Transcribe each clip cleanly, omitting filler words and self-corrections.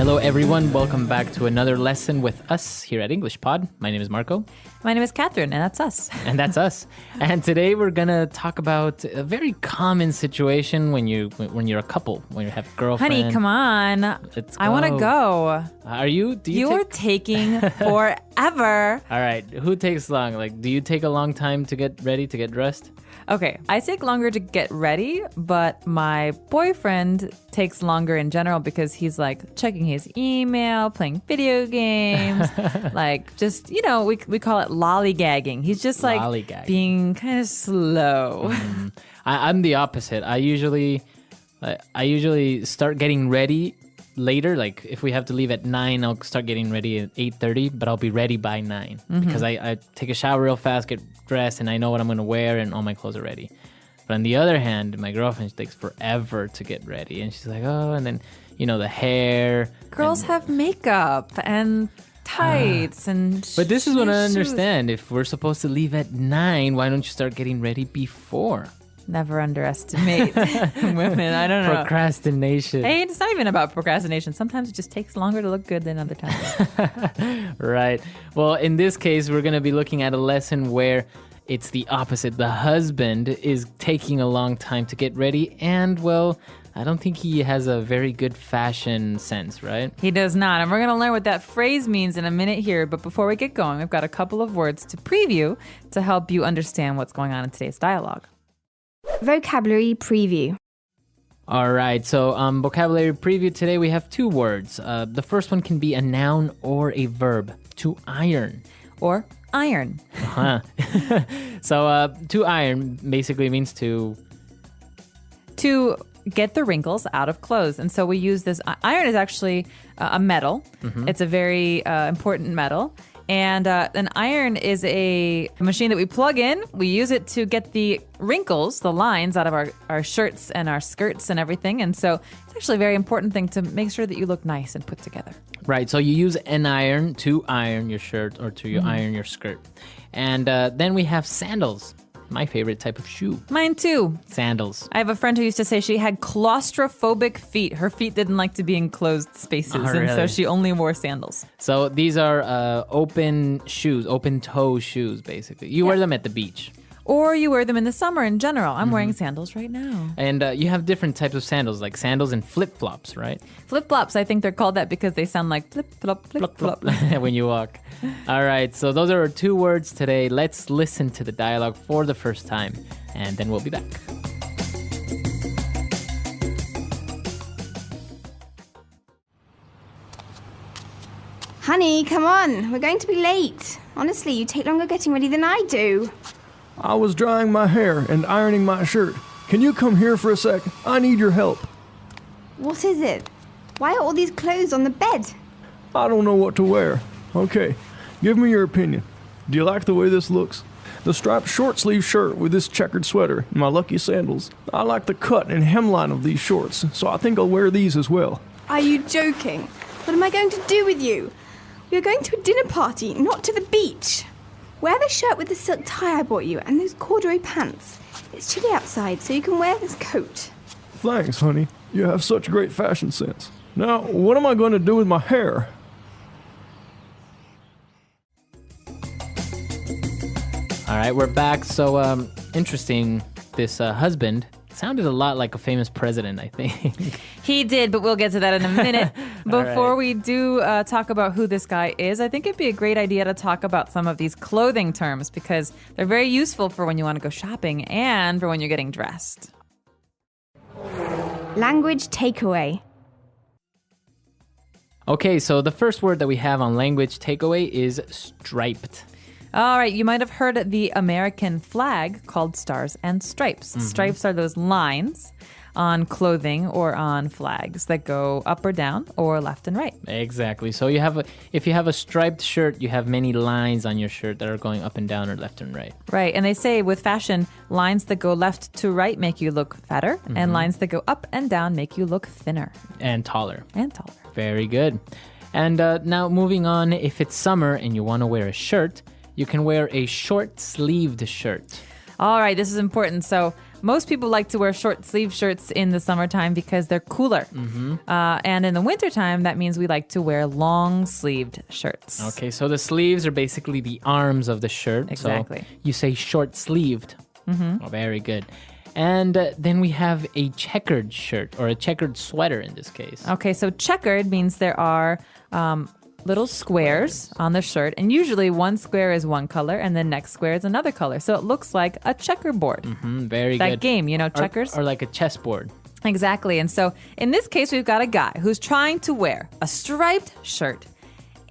Hello, everyone. Welcome back to another lesson with us here at English Pod. My name is Marco. My name is Catherine, and that's us. And that's us. And today we're going to talk about a very common situation when you're a couple, when you have a girlfriend. Honey, come on. Let's I want to go. Are you? You're taking forever. All right. Who takes long? Like, do you take a long time to get ready, to get dressed? Okay, I take longer to get ready, but my boyfriend takes longer in general because he's like checking his email, playing video games, like just, we call it lollygagging. He's just like being kind of slow. I'm the opposite. I usually start getting ready later. Like if we have to leave at 9, I'll start getting ready at 8:30, but I'll be ready by 9 because I take a shower real fast, get dressed, and I know what I'm going to wear and all my clothes are ready. But on the other hand, my girlfriend takes forever to get ready, and she's like, oh, and then, the hair. Girls have makeup and tights and But this is what I shoes. understand. If we're supposed to leave at 9, why don't you start getting ready before? Never underestimate women. I don't know. Procrastination. Hey, it's not even about procrastination. Sometimes it just takes longer to look good than other times. Right. Well, in this case, we're going to be looking at a lesson where it's the opposite. The husband is taking a long time to get ready, and, well, I don't think he has a very good fashion sense, right? He does not. And we're going to learn what that phrase means in a minute here. But before we get going, we've got a couple of words to preview to help you understand what's going on in today's dialogue. Vocabulary preview. All right, so vocabulary preview today, we have 2 words. The first one can be a noun or a verb. To iron. Or iron. So to iron basically means to get the wrinkles out of clothes. And so we use this. Iron is actually a metal. It's a very important metal. And an iron is a machine that we plug in. We use it to get the wrinkles, the lines out of our shirts and our skirts and everything. And so it's actually a very important thing to make sure that you look nice and put together. Right. So you use an iron to iron your shirt or to iron your skirt. And then we have sandals. My favorite type of shoe. Mine too. Sandals. I have a friend who used to say she had claustrophobic feet. Her feet didn't like to be in closed spaces, and so she only wore sandals. So these are open shoes, open toe shoes, basically. You wear them at the beach. Or you wear them in the summer in general. I'm wearing sandals right now. And you have different types of sandals, like sandals and flip-flops, right? Flip-flops, I think they're called that because they sound like flip-flop, flip-flop. When you walk. All right, so those are our 2 words today. Let's listen to the dialogue for the first time, and then we'll be back. Honey, come on. We're going to be late. Honestly, you take longer getting ready than I do. I was drying my hair and ironing my shirt. Can you come here for a sec? I need your help. What is it? Why are all these clothes on the bed? I don't know what to wear. Okay, give me your opinion. Do you like the way this looks? The striped short-sleeve shirt with this checkered sweater and my lucky sandals. I like the cut and hemline of these shorts, so I think I'll wear these as well. Are you joking? What am I going to do with you? We are going to a dinner party, not to the beach. Wear the shirt with the silk tie I bought you and those corduroy pants. It's chilly outside, so you can wear this coat. Thanks, honey. You have such great fashion sense. Now, what am I going to do with my hair? All right, we're back. So interesting, this husband sounded a lot like a famous president, I think. He did, but we'll get to that in a minute. Before right. we do talk about who this guy is, I think it'd be a great idea to talk about some of these clothing terms because they're very useful for when you want to go shopping and for when you're getting dressed. Language takeaway. Okay, so the first word that we have on language takeaway is striped. All right, you might have heard the American flag called Stars and Stripes. Stripes are those lines on clothing or on flags that go up or down or left and right. Exactly. So if you have a striped shirt, you have many lines on your shirt that are going up and down or left and right. Right, and they say with fashion, lines that go left to right make you look fatter, and lines that go up and down make you look thinner. And taller. And taller. Very good. And now moving on, if it's summer and you want to wear a shirt, you can wear a short-sleeved shirt. All right, this is important. So most people like to wear short sleeve shirts in the summertime because they're cooler. And in the wintertime, that means we like to wear long sleeved shirts. Okay, so the sleeves are basically the arms of the shirt. Exactly. So you say short sleeved. Oh, very good. And then we have a checkered shirt or a checkered sweater in this case. Okay, so checkered means there are little squares on the shirt, and usually one square is one color and the next square is another color. So it looks like a checkerboard. Very That good. game, checkers? Or like a chessboard. Exactly. And so in this case, we've got a guy who's trying to wear a striped shirt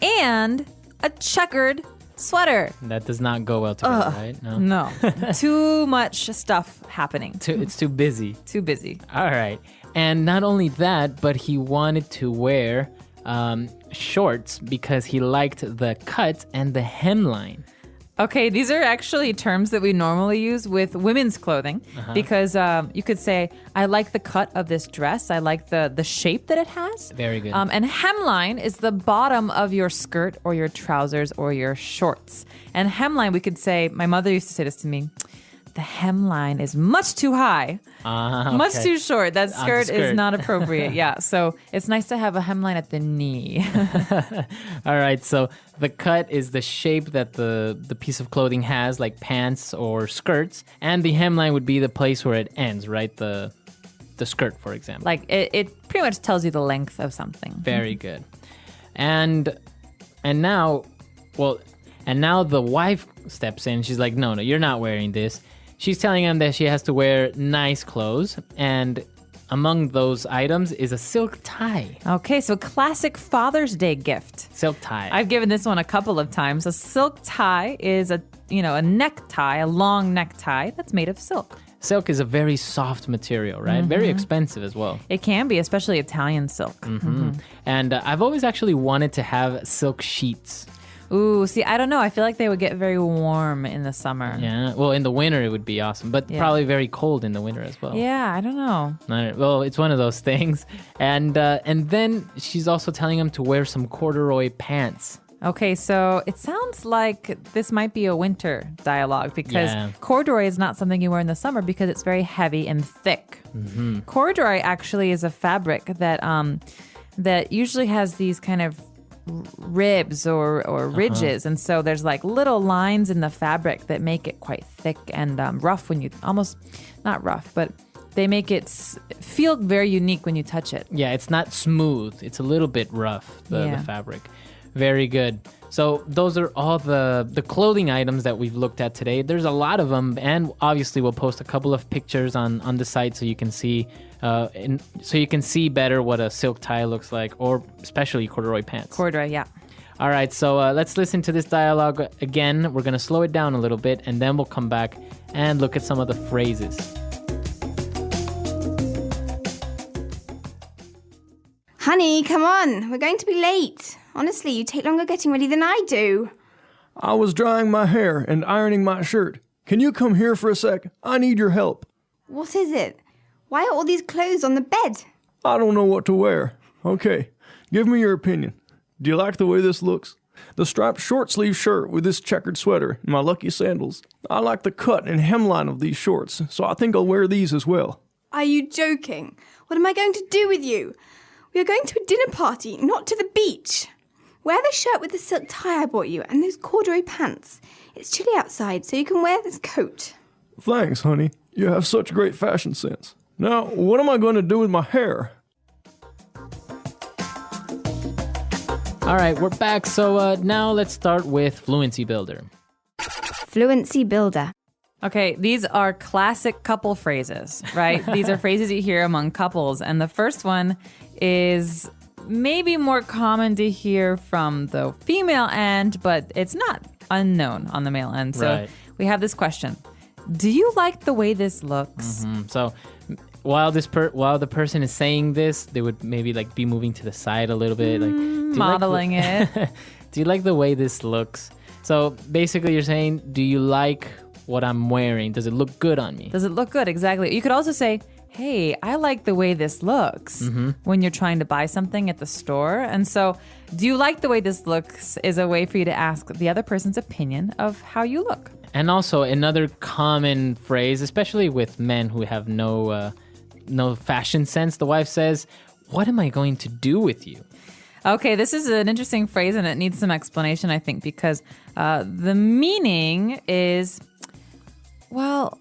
and a checkered sweater. That does not go well together, right? No. Too much stuff happening. It's too busy. Too busy. All right. And not only that, but he wanted to wear shorts because he liked the cut and the hemline. Okay, these are actually terms that we normally use with women's clothing because you could say, I like the cut of this dress. I like the shape that it has. Very good. And hemline is the bottom of your skirt or your trousers or your shorts. And hemline, we could say, my mother used to say this to me, the hemline is much too high, much too short. That skirt is not appropriate. Yeah, so it's nice to have a hemline at the knee. All right, so the cut is the shape that the piece of clothing has, like pants or skirts, and the hemline would be the place where it ends, right? The skirt, for example. Like it pretty much tells you the length of something. Very good. And now the wife steps in. She's like, no, you're not wearing this. She's telling him that she has to wear nice clothes, and among those items is a silk tie. Okay, so classic Father's Day gift. Silk tie. I've given this one a couple of times. A silk tie is a necktie, a long necktie that's made of silk. Silk is a very soft material, right? Very expensive as well. It can be, especially Italian silk. And I've always actually wanted to have silk sheets. Ooh, see, I don't know. I feel like they would get very warm in the summer. Yeah, well, in the winter it would be awesome, but probably very cold in the winter as well. Yeah, I don't know. Well, it's one of those things. And then she's also telling him to wear some corduroy pants. Okay, so it sounds like this might be a winter dialogue because corduroy is not something you wear in the summer because it's very heavy and thick. Corduroy actually is a fabric that usually has these kind of ribs or ridges, and so there's like little lines in the fabric that make it quite thick and rough when you not rough, but they make it feel very unique when you touch it. Yeah, it's not smooth. It's a little bit rough, the fabric. Very good. So those are all the clothing items that we've looked at today. There's a lot of them, and obviously we'll post a couple of pictures on the site so you can see better what a silk tie looks like, or especially corduroy pants. Corduroy, yeah. All right, so let's listen to this dialogue again. We're going to slow it down a little bit, and then we'll come back and look at some of the phrases. Honey, come on. We're going to be late. Honestly, you take longer getting ready than I do. I was drying my hair and ironing my shirt. Can you come here for a sec? I need your help. What is it? Why are all these clothes on the bed? I don't know what to wear. Okay, give me your opinion. Do you like the way this looks? The striped short sleeve shirt with this checkered sweater and my lucky sandals. I like the cut and hemline of these shorts, so I think I'll wear these as well. Are you joking? What am I going to do with you? We are going to a dinner party, not to the beach. Wear the shirt with the silk tie I bought you and those corduroy pants. It's chilly outside, so you can wear this coat. Thanks, honey. You have such great fashion sense. Now, what am I going to do with my hair? All right, we're back. So now let's start with Fluency Builder. Fluency Builder. Okay, these are classic couple phrases, right? These are phrases you hear among couples. And the first one is maybe more common to hear from the female end, but it's not unknown on the male end. So we have this question. Do you like the way this looks? So while the person is saying this, they would maybe like be moving to the side a little bit, like modeling it. Do you like the way this looks? So basically you're saying, do you like what I'm wearing? Does it look good on me? Does it look good? Exactly. You could also say, hey, I like the way this looks when you're trying to buy something at the store. And so, do you like the way this looks is a way for you to ask the other person's opinion of how you look. And also another common phrase, especially with men who have no fashion sense, the wife says, "What am I going to do with you?" Okay, this is an interesting phrase and it needs some explanation, I think, because the meaning is, well,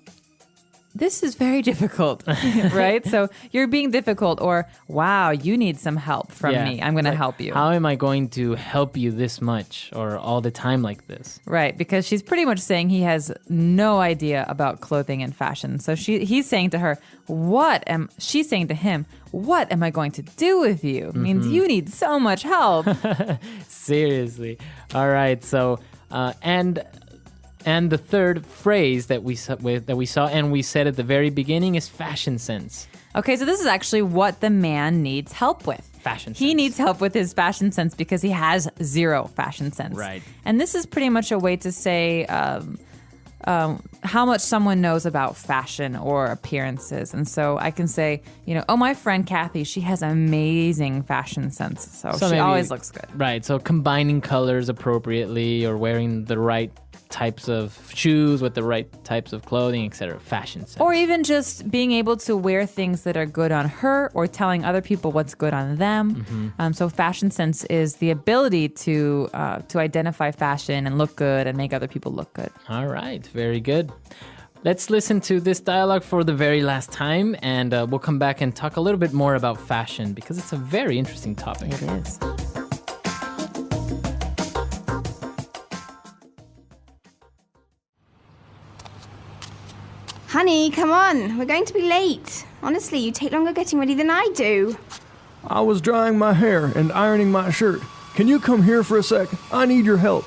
this is very difficult, right? So you're being difficult, or wow, you need some help from me. I'm going to help you. How am I going to help you this much or all the time like this? Right, because she's pretty much saying he has no idea about clothing and fashion. So he's saying to her, she's saying to him, what am I going to do with you? Means you need so much help. Seriously. All right. So, and the third phrase that we saw and we said at the very beginning is fashion sense. Okay, so this is actually what the man needs help with. Fashion sense. He needs help with his fashion sense because he has zero fashion sense. Right. And this is pretty much a way to say how much someone knows about fashion or appearances. And so I can say, my friend Kathy, she has amazing fashion sense. So she maybe, always looks good. Right. So combining colors appropriately or wearing the right types of shoes with the right types of clothing, etc. Fashion sense. Or even just being able to wear things that are good on her or telling other people what's good on them. So fashion sense is the ability to identify fashion and look good and make other people look good. All right. Very good. Let's listen to this dialogue for the very last time, and we'll come back and talk a little bit more about fashion because it's a very interesting topic. It is. Honey, come on. We're going to be late. Honestly, you take longer getting ready than I do. I was drying my hair and ironing my shirt. Can you come here for a sec? I need your help.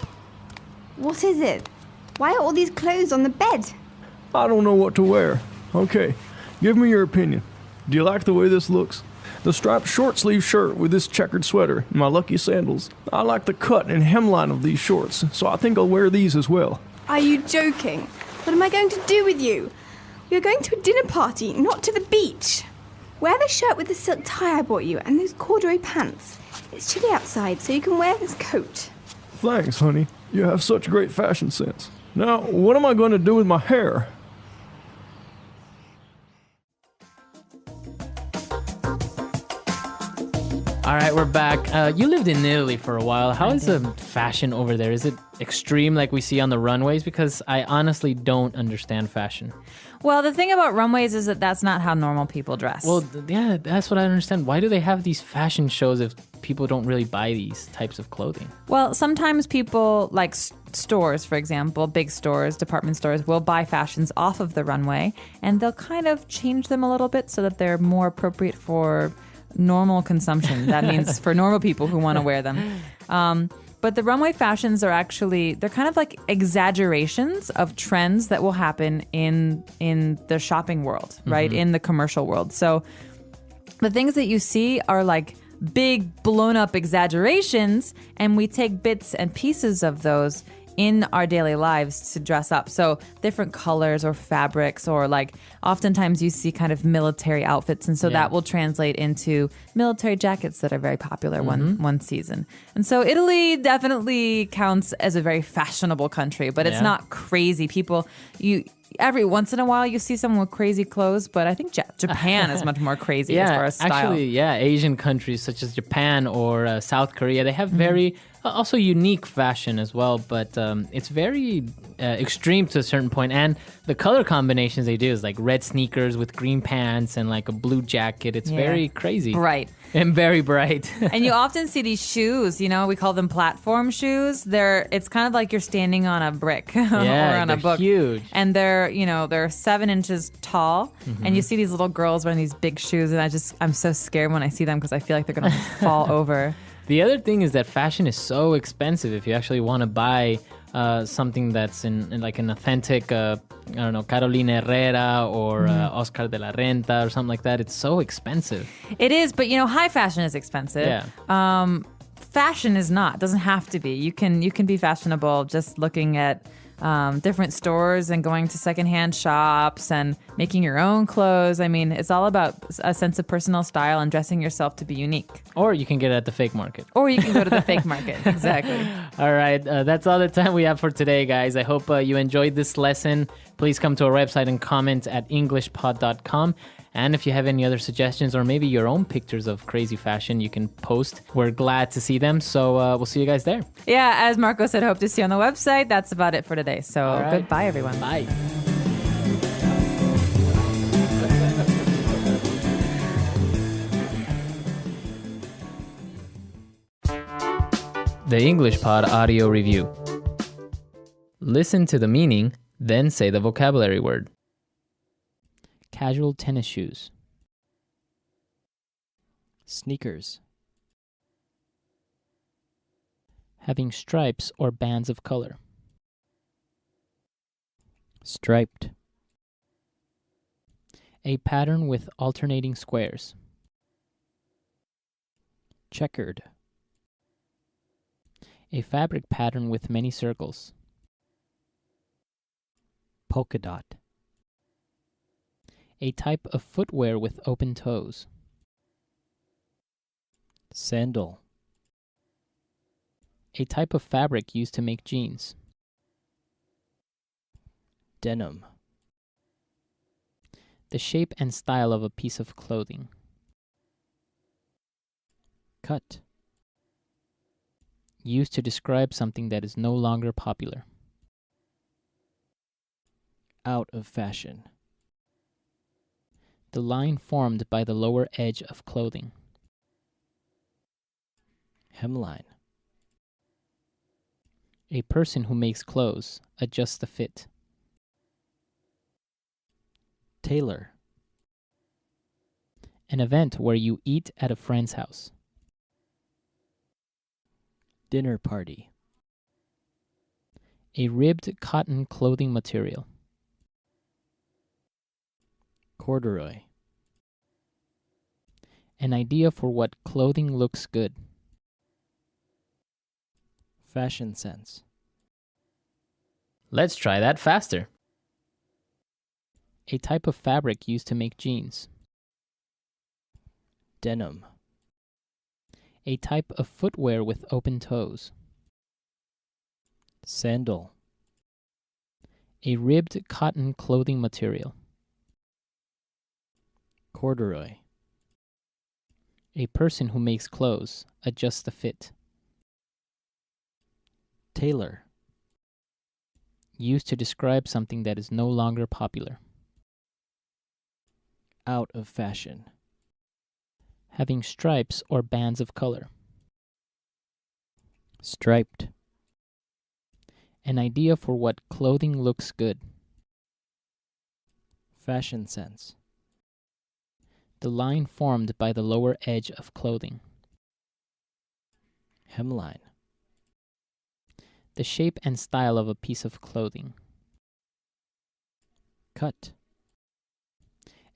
What is it? Why are all these clothes on the bed? I don't know what to wear. Okay, give me your opinion. Do you like the way this looks? The striped short-sleeve shirt with this checkered sweater and my lucky sandals. I like the cut and hemline of these shorts, so I think I'll wear these as well. Are you joking? What am I going to do with you? We are going to a dinner party, not to the beach. Wear the shirt with the silk tie I bought you and those corduroy pants. It's chilly outside, so you can wear this coat. Thanks, honey. You have such great fashion sense. Now, what am I going to do with my hair? All right, we're back. You lived in Italy for a while. How is the fashion over there? Is it extreme like we see on the runways? Because I honestly don't understand fashion. Well, the thing about runways is that that's not how normal people dress. Well, yeah, that's what I understand. Why do they have these fashion shows if people don't really buy these types of clothing? Well, sometimes people, like stores, for example, big stores, department stores, will buy fashions off of the runway, and they'll kind of change them a little bit so that they're more appropriate for normal consumption. That means for normal people who want to wear them. But the runway fashions are actually, they're kind of like exaggerations of trends that will happen in the shopping world, right? In the commercial world. So the things that you see are like big blown up exaggerations, and we take bits and pieces of those in our daily lives to dress up. So different colors or fabrics, or like oftentimes you see kind of military outfits. And so that will translate into military jackets that are very popular one season. And so Italy definitely counts as a very fashionable country, but it's not crazy. People, every once in a while you see someone with crazy clothes, but I think Japan is much more crazy as far as style. Actually, Asian countries such as Japan or South Korea, they have very also unique fashion as well, but it's very extreme to a certain point. And the color combinations they do is like red sneakers with green pants and like a blue jacket. It's very crazy. Right. And very bright. And you often see these shoes, we call them platform shoes. It's kind of like you're standing on a brick or on a book. Huge. And they're 7 inches tall. And you see these little girls wearing these big shoes, and I'm so scared when I see them because I feel like they're going to fall over. The other thing is that fashion is so expensive. If you actually want to buy something that's in like an authentic, Carolina Herrera or Oscar de la Renta or something like that, it's so expensive. It is, but high fashion is expensive. Yeah. Fashion is not. Doesn't have to be. You can be fashionable just looking at different stores and going to secondhand shops and making your own clothes. I mean, it's all about a sense of personal style and dressing yourself to be unique. Or you can get it at the fake market. Or you can go to the fake market. Exactly. All right. That's all the time we have for today, guys. I hope you enjoyed this lesson. Please come to our website and comment at englishpod.com. And if you have any other suggestions or maybe your own pictures of crazy fashion, you can post. We're glad to see them. So we'll see you guys there. Yeah, as Marco said, hope to see you on the website. That's about it for today. So goodbye, everyone. Bye. The English Pod Audio Review. Listen to the meaning, then say the vocabulary word. Casual tennis shoes. Sneakers. Having stripes or bands of color. Striped. A pattern with alternating squares. Checkered. A fabric pattern with many circles. Polka dot. A type of footwear with open toes. Sandal. A type of fabric used to make jeans. Denim. The shape and style of a piece of clothing. Cut. Used to describe something that is no longer popular. Out of fashion. The line formed by the lower edge of clothing. Hemline. A person who makes clothes, adjusts the fit. Tailor. An event where you eat at a friend's house. Dinner party. A ribbed cotton clothing material. Corduroy. An idea for what clothing looks good. Fashion sense. Let's try that faster. A type of fabric used to make jeans. Denim. A type of footwear with open toes. Sandal. A ribbed cotton clothing material. Corduroy. A person who makes clothes, adjusts the fit. Tailor. Used to describe something that is no longer popular. Out of fashion. Having stripes or bands of color. Striped. An idea for what clothing looks good. Fashion sense. The line formed by the lower edge of clothing. Hemline. The shape and style of a piece of clothing. Cut.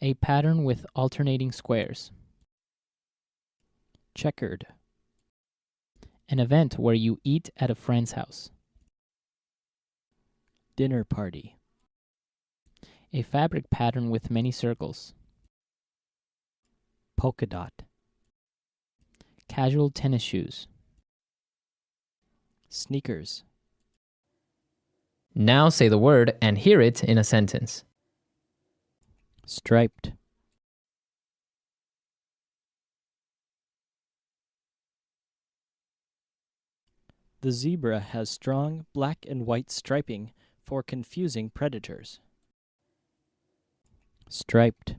A pattern with alternating squares. Checkered. An event where you eat at a friend's house. Dinner party. A fabric pattern with many circles. Polka dot. Casual tennis shoes. Sneakers. Now say the word and hear it in a sentence. Striped. The zebra has strong black and white striping for confusing predators. Striped.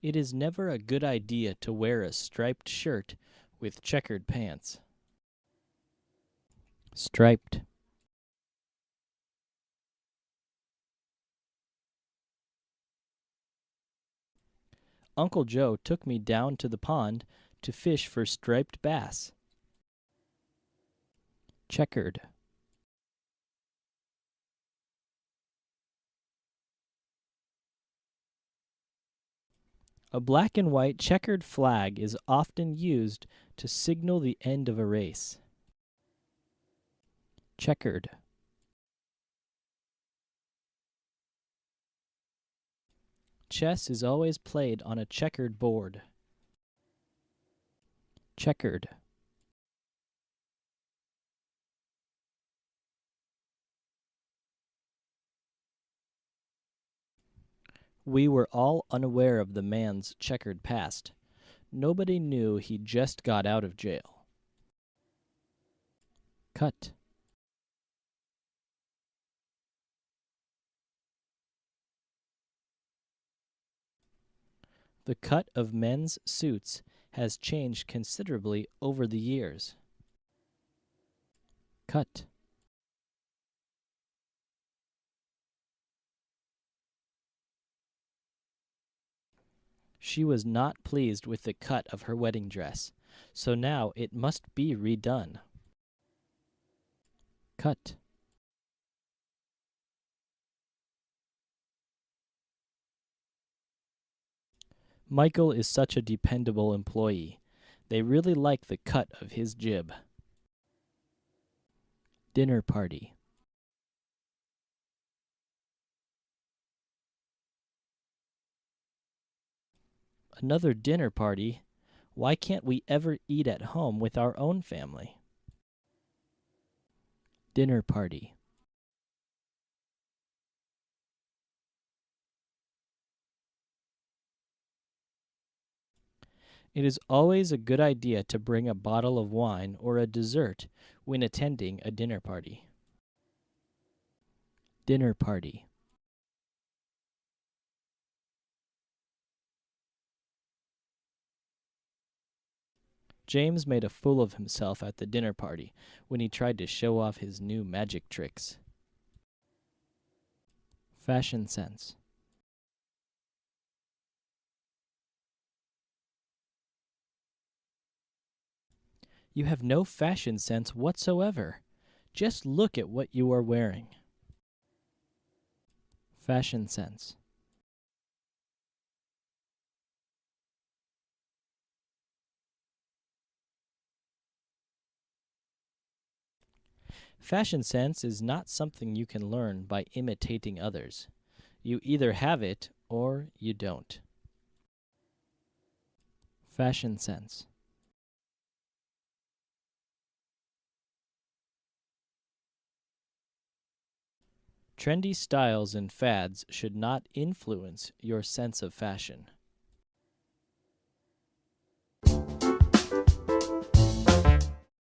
It is never a good idea to wear a striped shirt with checkered pants. Striped. Uncle Joe took me down to the pond to fish for striped bass. Checkered. A black and white checkered flag is often used to signal the end of a race. Checkered. Chess is always played on a checkered board. Checkered. We were all unaware of the man's checkered past. Nobody knew he just got out of jail. Cut. The cut of men's suits has changed considerably over the years. Cut. She was not pleased with the cut of her wedding dress, so now it must be redone. Cut. Michael is such a dependable employee. They really like the cut of his jib. Dinner party. Another dinner party? Why can't we ever eat at home with our own family? Dinner party. It is always a good idea to bring a bottle of wine or a dessert when attending a dinner party. Dinner party. James made a fool of himself at the dinner party when he tried to show off his new magic tricks. Fashion sense. You have no fashion sense whatsoever. Just look at what you are wearing. Fashion sense. Fashion sense is not something you can learn by imitating others. You either have it or you don't. Fashion sense. Trendy styles and fads should not influence your sense of fashion.